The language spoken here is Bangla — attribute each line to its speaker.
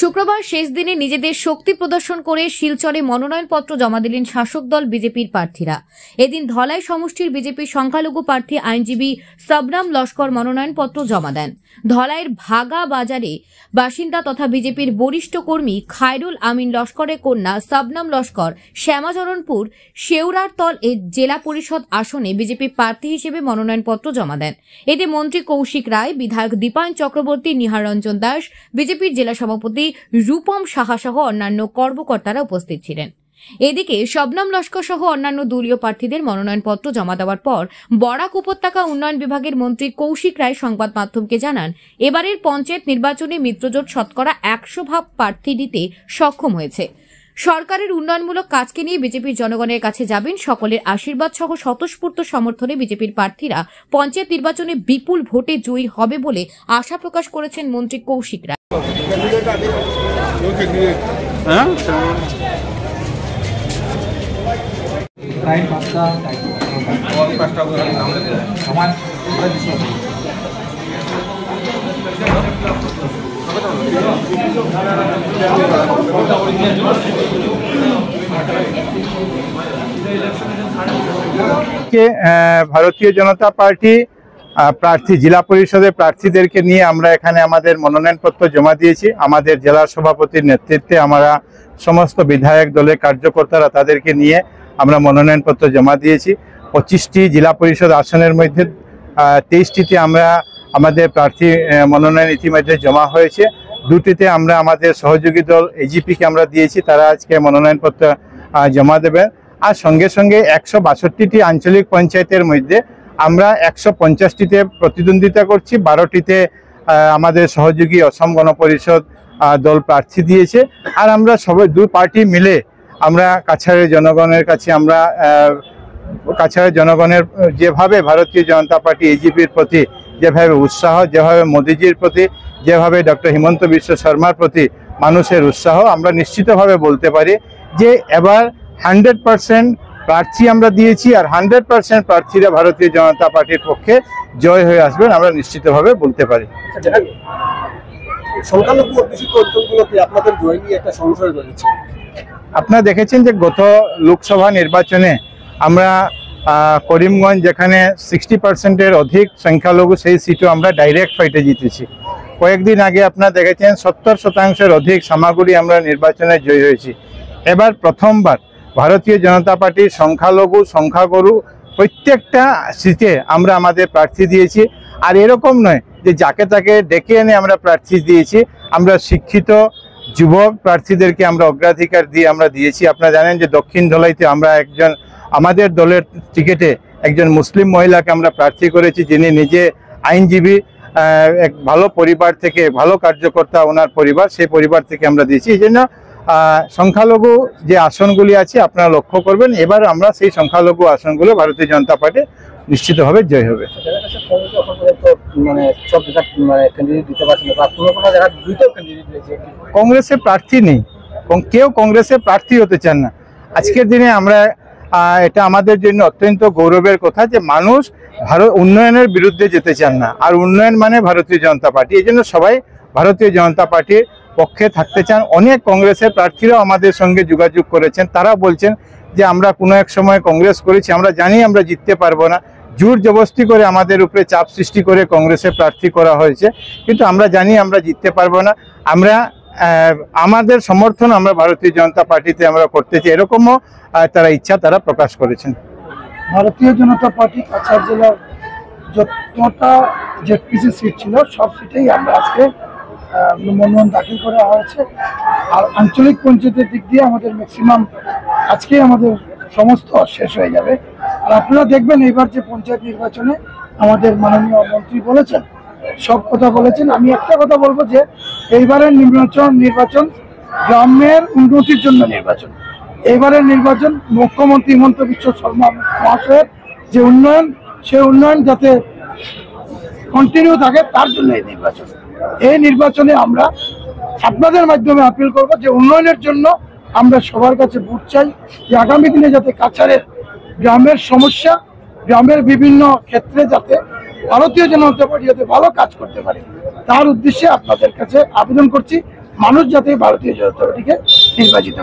Speaker 1: শুক্রবার শেষ দিনে নিজেদের শক্তি প্রদর্শন করে শিলচরে মনোনয়নপত্র জমা দিলেন শাসক দল বিজেপির প্রার্থীরা। এদিন ধলাই সমষ্টির বিজেপির সংখ্যালঘু প্রার্থী আইনজীবী শবনম লস্কর মনোনয়নপত্র জমা দেন। ধলাইয়ের ভাগা বাজারে বাসিন্দা তথা বিজেপির বরিষ্ঠ কর্মী খায়রুল আমিন লস্করের কন্যা শবনম লস্কর শ্যামাচরণপুর শেওড়ারতল এর জেলা পরিষদ আসনে বিজেপি প্রার্থী হিসেবে মনোনয়নপত্র জমা দেন। এতে মন্ত্রী কৌশিক রায়, বিধায়ক দীপায়ন চক্রবর্তী, নিহার রঞ্জন দাস, বিজেপির জেলা সভাপতি রূপম সাহা সহ অন্যান্য কর্মকর্তারা উপস্থিত ছিলেন। এদিকে শবনম লস্কর সহ অন্যান্য দলীয় প্রার্থীদের মনোনয়নপত্র জমা দেওয়ার পর বরাক উপত্যকা উন্নয়ন বিভাগের মন্ত্রী কৌশিক রায় সংবাদ মাধ্যমকে জানান, এবারের পঞ্চায়েত নির্বাচনে মিত্রজোট শতকরা 100% প্রার্থী দিতে সক্ষম হয়েছে। সরকারের উন্নয়নমূলক কাজকে নিয়ে বিজেপির জনগণের কাছে যাবেন। সকলের আশীর্বাদ সহ স্বতঃস্ফূর্ত সমর্থনে বিজেপির প্রার্থীরা পঞ্চায়েত নির্বাচনে বিপুল ভোটে জয়ী হবে বলে আশা প্রকাশ করেছেন মন্ত্রী কৌশিক রায়।
Speaker 2: ভারতীয় জনতা পার্টি প্রার্থী জেলা পরিষদের প্রার্থীদেরকে নিয়ে আমরা এখানে আমাদের মনোনয়নপত্র জমা দিয়েছি। আমাদের জেলা সভাপতির নেতৃত্বে আমরা সমস্ত বিধায়ক দলের কার্যকর্তারা তাদেরকে নিয়ে আমরা মনোনয়নপত্র জমা দিয়েছি। 25টি জেলা পরিষদ আসনের মধ্যে 23টিতে আমরা আমাদের প্রার্থী মনোনয়ন ইতিমধ্যে জমা হয়েছে। 2টিতে আমরা আমাদের সহযোগী দল এজিপিকে আমরা দিয়েছি, তারা আজকে মনোনয়নপত্র জমা দেবেন। আর সঙ্গে সঙ্গে 162টি আঞ্চলিক পঞ্চায়েতের মধ্যে আমরা 150টিতে প্রতিদ্বন্দ্বিতা করছি। 12টিতে আমাদের সহযোগী অসম গণপরিষদ দল প্রার্থী দিয়েছে। আর আমরা সবাই দুই পার্টি মিলে আমরা কাছাড়ের জনগণের কাছে কাছাড়ের জনগণের যেভাবে ভারতীয় জনতা পার্টি এজিপির প্রতি যেভাবে উৎসাহ, যেভাবে মোদিজির প্রতি, যেভাবে ডক্টর হিমন্ত বিশ্ব শর্মার প্রতি মানুষের উৎসাহ, আমরা নিশ্চিতভাবে বলতে পারি যে এবার 100% প্রার্থী আমরা দিয়েছি আর 100% প্রার্থীরা ভারতীয় জনতা পার্টির পক্ষে জয় হয়ে আসবেন, আমরা নিশ্চিতভাবে বলতে পারি। আপনারা দেখেছেন যে গত লোকসভা নির্বাচনে আমরা করিমগঞ্জ, যেখানে 60%-এর অধিক সংখ্যালঘু, সেই সিটও আমরা ডাইরেক্ট ফাইটে জিতেছি। কয়েকদিন আগে আপনারা দেখেছেন 70%-এর অধিক সামাগুড়ি আমরা নির্বাচনে জয়ী হয়েছি। এবার প্রথমবার ভারতীয় জনতা পার্টির সংখ্যালঘু, সংখ্যাগুরু প্রত্যেকটা সিটে আমরা আমাদের প্রার্থী দিয়েছি। আর এরকম নয় যে যাকে তাকে ডেকে এনে আমরা প্রার্থী দিয়েছি, আমরা শিক্ষিত যুবক প্রার্থীদেরকে আমরা অগ্রাধিকার দিয়ে আমরা দিয়েছি। আপনারা জানেন যে দক্ষিণ ধলাইতে আমরা আমাদের দলের টিকিটে একজন মুসলিম মহিলাকে আমরা প্রার্থী করেছি, যিনি নিজে আইনজীবী, এক ভালো পরিবার থেকে, ভালো কার্যকর্তা ওনার পরিবার, সেই পরিবার থেকে আমরা দিয়েছি। এই জন্য সংখ্যালঘু যে আসনগুলি আছে আপনারা লক্ষ্য করবেন, এবার আমরা সেই সংখ্যালঘু আসনগুলো ভারতীয় জনতা পার্টি নিশ্চিতভাবে জয় হবে। কংগ্রেসের প্রার্থী নেই, কেউ কংগ্রেসের প্রার্থী হতে চান না। আজকের দিনে আমরা এটা আমাদের জন্য অত্যন্ত গৌরবের কথা যে মানুষ উন্নয়নের বিরুদ্ধে যেতে চান না, আর উন্নয়ন মানে ভারতীয় জনতা পার্টি। এই জন্য সবাই ভারতীয় জনতা পার্টির পক্ষে থাকতে চান। অনেক কংগ্রেসের প্রার্থীরাও আমাদের সঙ্গে যোগাযোগ করেছেন, তারা বলছেন যে আমরা কোনো এক সময় কংগ্রেস করেছি, আমরা জানি আমরা জিততে পারবো না, জোর জবরদস্তি করে আমাদের উপরে চাপ সৃষ্টি করে কংগ্রেসের প্রার্থী করা হয়েছে, কিন্তু আমরা জানি আমরা জিততে পারবো না। আমরা আমাদের সমর্থন আমরা ভারতীয় জনতা পার্টিতে আমরা করতে চাই, এরকমও তারা ইচ্ছা তারা প্রকাশ করেছেন।
Speaker 3: ভারতীয় জনতা পার্টি কাছাড় জেলার যতটা জেডপিসি সিট ছিল সব সিটেই আমরা আজকে মনোনয়ন দাখিল করা হয়েছে। আর আঞ্চলিক পঞ্চায়েতের দিক দিয়ে আমাদের ম্যাক্সিমাম আজকে আমাদের সমস্ত শেষ হয়ে যাবে। আর আপনারা দেখবেন এইবার যে পঞ্চায়েত নির্বাচনে আমাদের মাননীয় মন্ত্রী বলেছেন, সব কথা বলেছেন। আমি একটা কথা বলবো যে এইবারের নির্বাচন গ্রামের উন্নতির জন্য নির্বাচন। এইবারের নির্বাচন মুখ্যমন্ত্রী হিমন্ত বিশ্ব শর্মা মহাশয়ের যে উন্নয়ন, সেই উন্নয়ন যাতে কন্টিনিউ থাকে তার জন্য এই নির্বাচন। এই নির্বাচনে আমরা আপনাদের মাধ্যমে আপিল করব যে উন্নয়নের জন্য আমরা সবার কাছে ভোট চাই, যে আগামী দিনে যাতে কাছাড়ের গ্রামের সমস্যা, গ্রামের বিভিন্ন ক্ষেত্রে যাতে ভারতীয় জনতা পার্টি যাতে ভালো কাজ করতে পারে, তার উদ্দেশ্যে আপনাদের কাছে আবেদন করছি মানুষ যাতে ভারতীয় জনতা পার্টিকে নির্বাচিত